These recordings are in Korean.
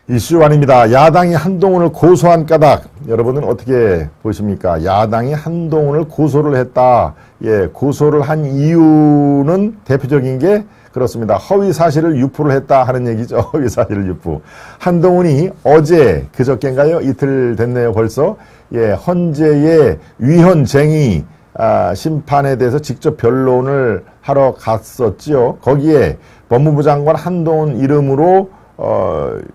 이슈1입니다. 야당이 한동훈을 고소한 까닭, 여러분은 어떻게 보십니까? 야당이 한동훈을 고소를 했다. 예, 고소를 한 이유는 대표적인 게 그렇습니다. 허위 사실을 유포를 했다 하는 얘기죠. 허위 사실을 유포. 한동훈이 어제, 그저께인가요? 이틀 됐네요, 벌써. 예, 헌재의 위헌쟁의 심판에 대해서 직접 변론을 하러 갔었지요. 거기에 법무부 장관 한동훈 이름으로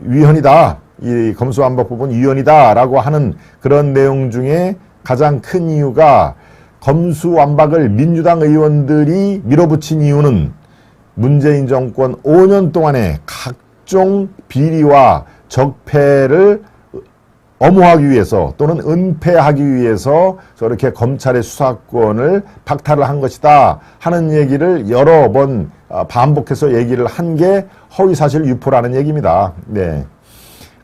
위헌이다. 이 검수완박 부분 위헌이다라고 하는 그런 내용 중에 가장 큰 이유가 검수완박을 민주당 의원들이 밀어붙인 이유는 문재인 정권 5년 동안의 각종 비리와 적폐를 엄호하기 위해서 또는 은폐하기 위해서 저렇게 검찰의 수사권을 박탈을 한 것이다 하는 얘기를 여러 번 반복해서 얘기를 한 게 허위사실 유포라는 얘기입니다. 네.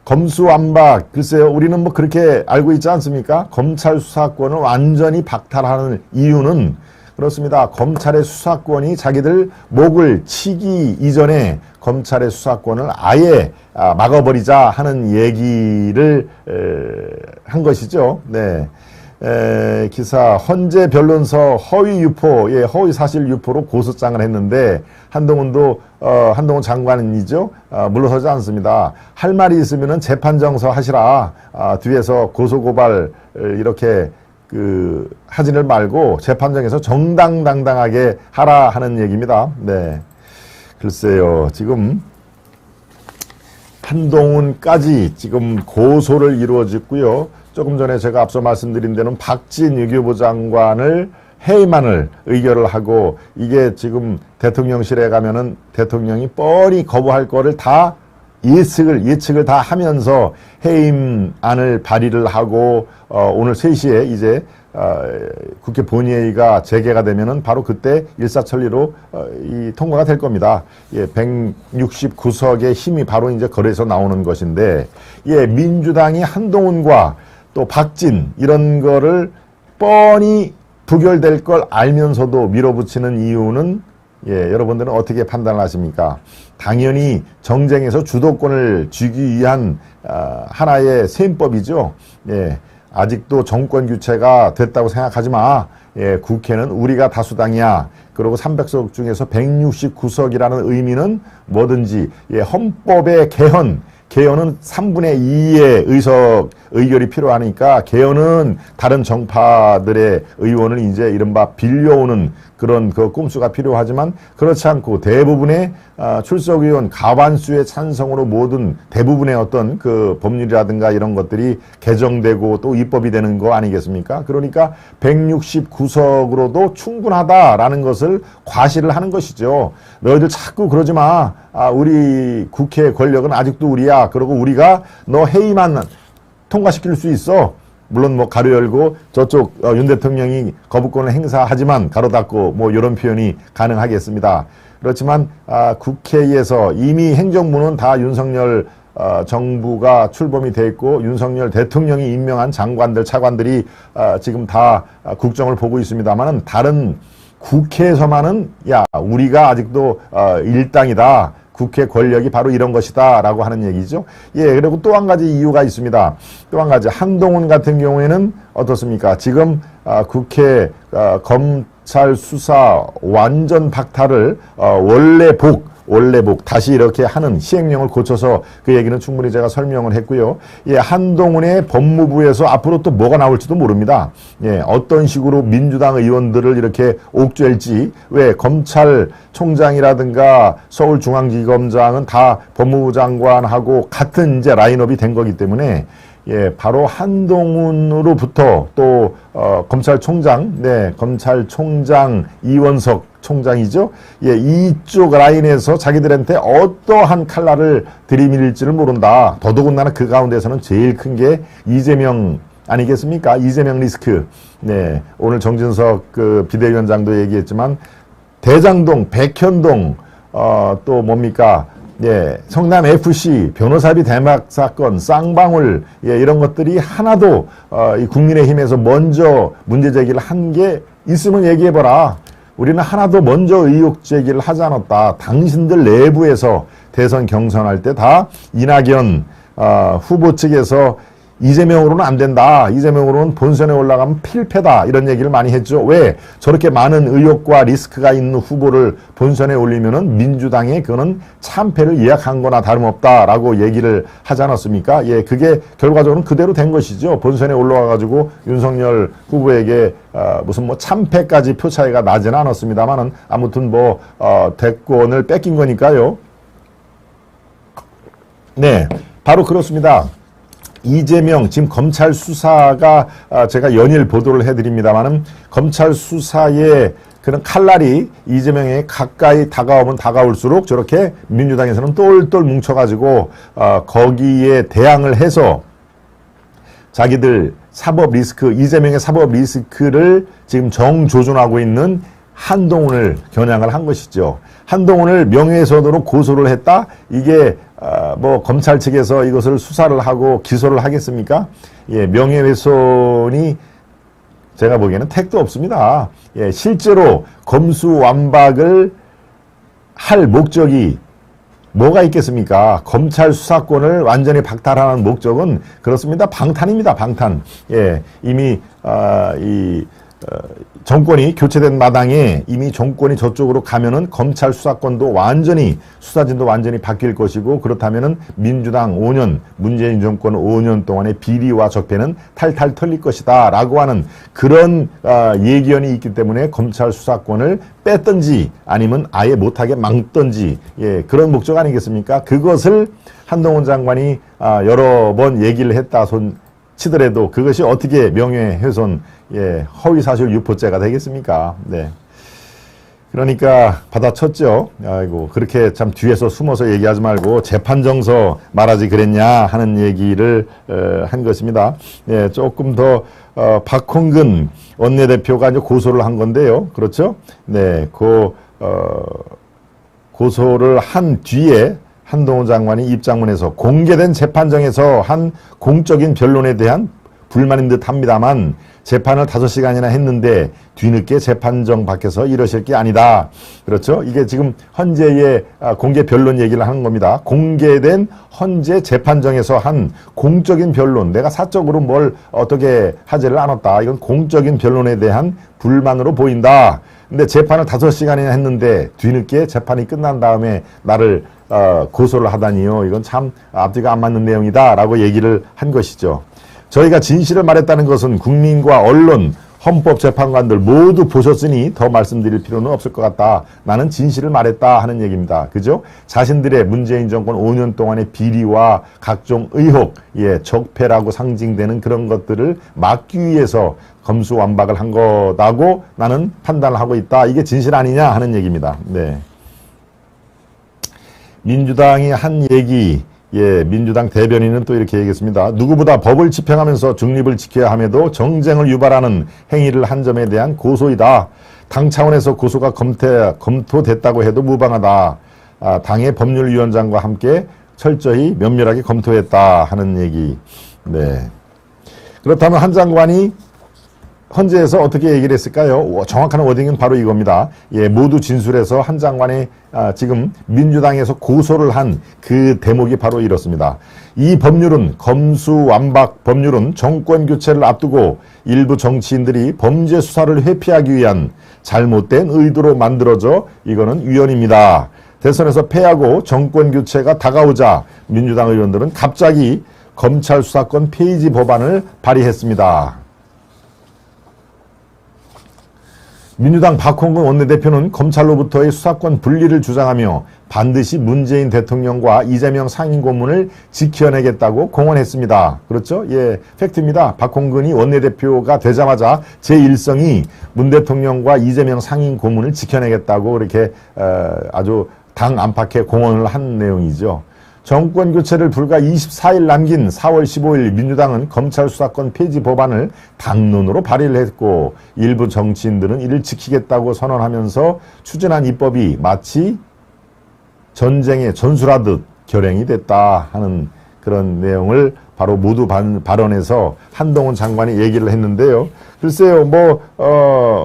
검수완박, 글쎄요, 우리는 뭐 그렇게 알고 있지 않습니까? 검찰 수사권을 완전히 박탈하는 이유는 그렇습니다. 검찰의 수사권이 자기들 목을 치기 이전에 검찰의 수사권을 아예 막아버리자 하는 얘기를 한 것이죠. 네. 기사 헌재 변론서 허위 유포, 예, 허위 사실 유포로 고소장을 했는데 한동훈 장관이죠. 물러서지 않습니다. 할 말이 있으면은 재판 정서 하시라. 뒤에서 고소고발 이렇게 하지를 말고 재판정에서 정당당당하게 하라 하는 얘기입니다. 네. 글쎄요, 지금 한동훈까지 지금 고소를 이루어졌고요. 조금 전에 제가 앞서 말씀드린 데는 박진 외교부 장관을 해임안을 의결을 하고 이게 지금 대통령실에 가면은 대통령이 뻔히 거부할 거를 다 예측을 다 하면서 해임안을 발의를 하고 오늘 3시에 이제 국회 본회의가 재개가 되면은 바로 그때 일사천리로 이 통과가 될 겁니다. 예, 169석의 힘이 바로 이제 거래에서 나오는 것인데, 예, 민주당이 한동훈과 또 박진 이런 거를 뻔히 부결될 걸 알면서도 밀어붙이는 이유는, 예, 여러분들은 어떻게 판단을 하십니까? 당연히 정쟁에서 주도권을 쥐기 위한 하나의 셈법이죠. 예, 아직도 정권 교체가 됐다고 생각하지 마. 예, 국회는 우리가 다수당이야. 그리고 300석 중에서 169석이라는 의미는 뭐든지, 예, 헌법의 개헌은 3분의 2의 의결이 필요하니까 개헌은 다른 정파들의 의원을 이제 이른바 빌려오는 그런 그 꼼수가 필요하지만 그렇지 않고 대부분의 출석 의원 과반수의 찬성으로 모든 대부분의 어떤 그 법률이라든가 이런 것들이 개정되고 또 입법이 되는 거 아니겠습니까? 그러니까 169석으로도 충분하다라는 것을 과시를 하는 것이죠. 너희들 자꾸 그러지 마. 우리 국회 권력은 아직도 우리야. 그리고 우리가 너 해임안 통과시킬 수 있어. 물론 뭐 가로 열고 저쪽 윤 대통령이 거부권을 행사하지만 가로 닫고 뭐 이런 표현이 가능하겠습니다. 그렇지만 국회에서 이미 행정부는 다 윤석열 정부가 출범이 돼 있고 윤석열 대통령이 임명한 장관들 차관들이 지금 다 국정을 보고 있습니다만은 다른 국회에서만은 야 우리가 아직도 일당이다. 국회 권력이 바로 이런 것이다 라고 하는 얘기죠. 예, 그리고 또 한 가지 이유가 있습니다. 또 한 가지, 한동훈 같은 경우에는 어떻습니까? 지금 국회 검찰 수사 완전 박탈을 원래 복 다시 이렇게 하는 시행령을 고쳐서 그 얘기는 충분히 제가 설명을 했고요. 예, 한동훈의 법무부에서 앞으로 또 뭐가 나올지도 모릅니다. 예, 어떤 식으로 민주당 의원들을 이렇게 옥죄일지, 왜 검찰총장이라든가 서울중앙지검장은 다 법무부 장관하고 같은 이제 라인업이 된 거기 때문에 예, 바로 한동훈으로부터 또 검찰총장 이원석 총장이죠. 예, 이쪽 라인에서 자기들한테 어떠한 칼날을 들이밀지를 모른다. 더더군다나 그 가운데서는 제일 큰 게 이재명 아니겠습니까? 이재명 리스크. 네, 오늘 정진석 그 비대위원장도 얘기했지만 대장동, 백현동, 또 뭡니까? 예, 성남 FC, 변호사비 대박 사건, 쌍방울, 예, 이런 것들이 하나도, 이 국민의힘에서 먼저 문제 제기를 한 게 있으면 얘기해봐라. 우리는 하나도 먼저 의혹 제기를 하지 않았다. 당신들 내부에서 대선 경선할 때 다 이낙연, 후보 측에서 이재명으로는 안 된다. 이재명으로는 본선에 올라가면 필패다. 이런 얘기를 많이 했죠. 왜? 저렇게 많은 의혹과 리스크가 있는 후보를 본선에 올리면은 민주당에 그거는 참패를 예약한 거나 다름없다라고 얘기를 하지 않았습니까? 예, 그게 결과적으로는 그대로 된 것이죠. 본선에 올라와가지고 윤석열 후보에게 무슨 뭐 참패까지 표 차이가 나지는 않았습니다만은 아무튼 뭐 대권을 뺏긴 거니까요. 네, 바로 그렇습니다. 이재명 지금 검찰 수사가 제가 연일 보도를 해드립니다만은 검찰 수사의 그런 칼날이 이재명에 가까이 다가오면 다가올수록 저렇게 민주당에서는 똘똘 뭉쳐가지고 거기에 대항을 해서 자기들 사법 리스크, 이재명의 사법 리스크를 지금 정조준하고 있는 한동훈을 겨냥을 한 것이죠. 한동훈을 명예훼손으로 고소를 했다? 이게 뭐 검찰 측에서 이것을 수사를 하고 기소를 하겠습니까? 예, 명예훼손이 제가 보기에는 택도 없습니다. 예, 실제로 검수완박을 할 목적이 뭐가 있겠습니까? 검찰 수사권을 완전히 박탈하는 목적은 그렇습니다. 방탄입니다. 방탄. 예, 이미 정권이 교체된 마당에 이미 정권이 저쪽으로 가면은 검찰 수사권도 완전히 수사진도 완전히 바뀔 것이고 그렇다면은 민주당 5년 문재인 정권 5년 동안의 비리와 적폐는 탈탈 털릴 것이다 라고 하는 그런 예견이 있기 때문에 검찰 수사권을 뺐든지 아니면 아예 못하게 막든지 예, 그런 목적 아니겠습니까? 그것을 한동훈 장관이 여러 번 얘기를 했다 치더라도 그것이 어떻게 명예훼손, 예, 허위사실 유포죄가 되겠습니까? 네. 그러니까 받아쳤죠. 아이고, 그렇게 참 뒤에서 숨어서 얘기하지 말고 재판정서 말하지 그랬냐 하는 얘기를 한 것입니다. 예, 조금 더 박홍근 원내대표가 이제 고소를 한 건데요. 그렇죠? 네, 고소를 한 뒤에 한동훈 장관이 입장문에서 공개된 재판정에서 한 공적인 변론에 대한 불만인 듯 합니다만 재판을 5시간이나 했는데 뒤늦게 재판정 밖에서 이러실 게 아니다. 그렇죠? 이게 지금 헌재의 공개 변론 얘기를 하는 겁니다. 공개된 헌재 재판정에서 한 공적인 변론, 내가 사적으로 뭘 어떻게 하지를 않았다. 이건 공적인 변론에 대한 불만으로 보인다. 근데 재판을 5시간이나 했는데 뒤늦게 재판이 끝난 다음에 나를 고소를 하다니요. 이건 참 앞뒤가 안 맞는 내용이다 라고 얘기를 한 것이죠. 저희가 진실을 말했다는 것은 국민과 언론, 헌법재판관들 모두 보셨으니 더 말씀드릴 필요는 없을 것 같다. 나는 진실을 말했다 하는 얘기입니다. 그죠? 자신들의 문재인 정권 5년 동안의 비리와 각종 의혹, 예, 적폐라고 상징되는 그런 것들을 막기 위해서 검수완박을 한 거다고 나는 판단을 하고 있다. 이게 진실 아니냐 하는 얘기입니다. 네. 민주당이 한 얘기, 예, 민주당 대변인은 또 이렇게 얘기했습니다. 누구보다 법을 집행하면서 중립을 지켜야 함에도 정쟁을 유발하는 행위를 한 점에 대한 고소이다. 당 차원에서 고소가 검토됐다고 해도 무방하다. 당의 법률위원장과 함께 철저히 면밀하게 검토했다 하는 얘기. 네. 그렇다면 한 장관이 헌재에서 어떻게 얘기를 했을까요? 정확한 워딩은 바로 이겁니다. 예, 모두 진술해서 한 장관이 지금 민주당에서 고소를 한 그 대목이 바로 이렇습니다. 이 법률은 검수완박 법률은 정권 교체를 앞두고 일부 정치인들이 범죄 수사를 회피하기 위한 잘못된 의도로 만들어져 이거는 위헌입니다. 대선에서 패하고 정권 교체가 다가오자 민주당 의원들은 갑자기 검찰 수사권 폐지 법안을 발의했습니다. 민주당 박홍근 원내대표는 검찰로부터의 수사권 분리를 주장하며 반드시 문재인 대통령과 이재명 상임고문을 지켜내겠다고 공언했습니다. 그렇죠? 예, 팩트입니다. 박홍근이 원내대표가 되자마자 제1성이 문 대통령과 이재명 상임고문을 지켜내겠다고 이렇게 아주 당 안팎에 공언을 한 내용이죠. 정권 교체를 불과 24일 남긴 4월 15일 민주당은 검찰 수사권 폐지 법안을 당론으로 발의를 했고 일부 정치인들은 이를 지키겠다고 선언하면서 추진한 입법이 마치 전쟁에 전술하듯 결행이 됐다 하는 그런 내용을 바로 모두 발언해서 한동훈 장관이 얘기를 했는데요. 글쎄요,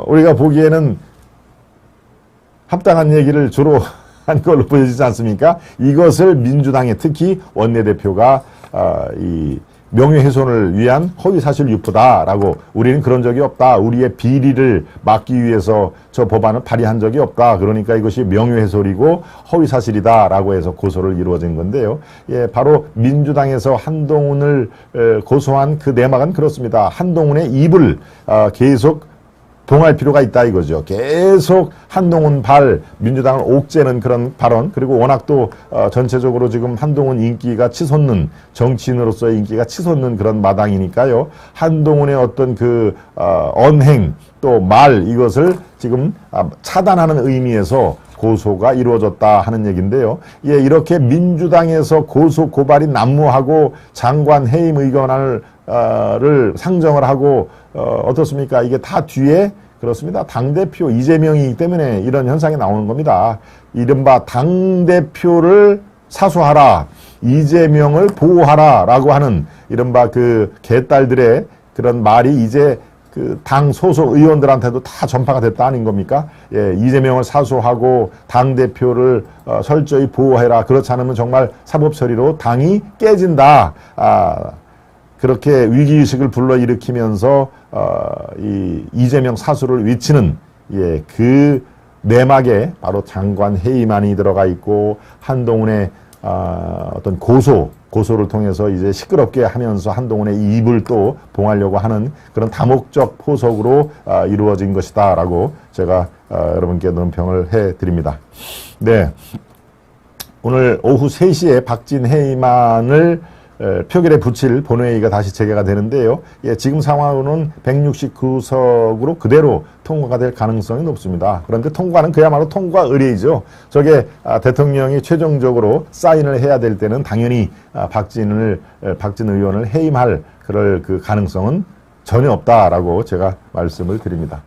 우리가 보기에는 합당한 얘기를 주로 한 걸로 보여지지 않습니까? 이것을 민주당의 특히 원내대표가 이 명예훼손을 위한 허위사실 유포다라고 우리는 그런 적이 없다. 우리의 비리를 막기 위해서 저 법안을 발의한 적이 없다. 그러니까 이것이 명예훼손이고 허위사실이다라고 해서 고소를 이루어진 건데요. 예, 바로 민주당에서 한동훈을 고소한 그 내막은 그렇습니다. 한동훈의 입을 계속 봉할 필요가 있다 이거죠. 계속 한동훈 민주당을 옥죄는 그런 발언, 그리고 워낙 또 전체적으로 지금 한동훈 인기가 치솟는, 정치인으로서의 인기가 치솟는 그런 마당이니까요. 한동훈의 어떤 그 언행 또 말, 이것을 지금 차단하는 의미에서 고소가 이루어졌다 하는 얘기인데요. 예, 이렇게 민주당에서 고소 고발이 난무하고 장관 해임 의견을 상정을 하고 어떻습니까? 이게 다 뒤에 그렇습니다. 당대표 이재명이기 때문에 이런 현상이 나오는 겁니다. 이른바 당대표를 사수하라, 이재명을 보호하라 라고 하는 이른바 그 개딸들의 그런 말이 이제 그 당 소속 의원들한테도 다 전파가 됐다 아닌 겁니까? 예, 이재명을 사수하고 당대표를 철저히 보호해라. 그렇지 않으면 정말 사법처리로 당이 깨진다. 그렇게 위기의식을 불러일으키면서 이재명 사수를 외치는, 예, 그 내막에 바로 장관 해임안이 들어가 있고 한동훈의 어떤 고소를 통해서 이제 시끄럽게 하면서 한동훈의 입을 또 봉하려고 하는 그런 다목적 포석으로 이루어진 것이다라고 제가 여러분께 논평을 해드립니다. 네, 오늘 오후 3시에 박진 해임안을 표결에 붙일 본회의가 다시 재개가 되는데요. 예, 지금 상황으로는 169석으로 그대로 통과가 될 가능성이 높습니다. 그런데 통과는 그야말로 통과 의례이죠. 저게 대통령이 최종적으로 사인을 해야 될 때는 당연히 박진 의원을 해임할 그럴 그 가능성은 전혀 없다라고 제가 말씀을 드립니다.